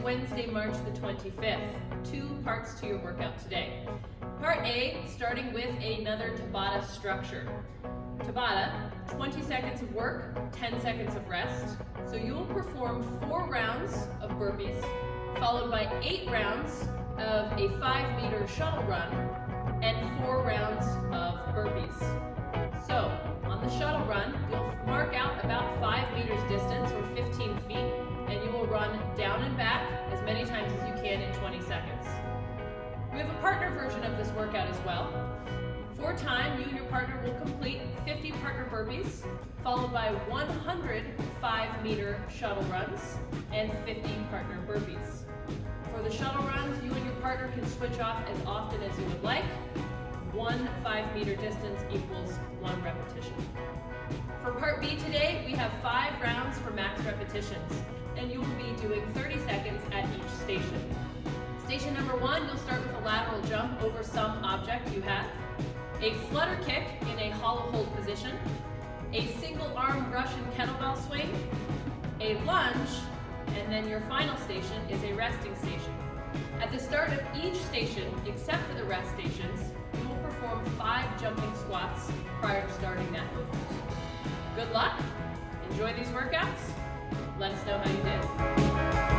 Wednesday, March the 25th. Two parts to your workout today. Part A, starting with another Tabata structure. Tabata, 20 seconds of work, 10 seconds of rest. So you will perform 4 rounds of burpees, followed by 8 rounds of a 5-meter shuttle run and 4 rounds of burpees. So on the shuttle run, you'll mark out about 5 meters distance or 15 feet, and you will run down and back as many times as you can in 20 seconds. We have a partner version of this workout as well. For time, you and your partner will complete 50 partner burpees, followed by 100 5-meter shuttle runs and 50 partner burpees. For the shuttle runs, you and your partner can switch off as often as you would like. 1 5-meter distance equals 1 repetition. For part B today, we have 5 rounds for max repetitions, and you will be doing 30 seconds at each station. Station number 1, you'll start with a lateral jump over some object you have, a flutter kick in a hollow hold position, a single arm Russian kettlebell swing, a lunge, and then your final station is a resting station. At the start of each station, except for the rest stations, you will perform 5 jumping squats prior to starting that movement. Good luck, enjoy these workouts, let us know how you did.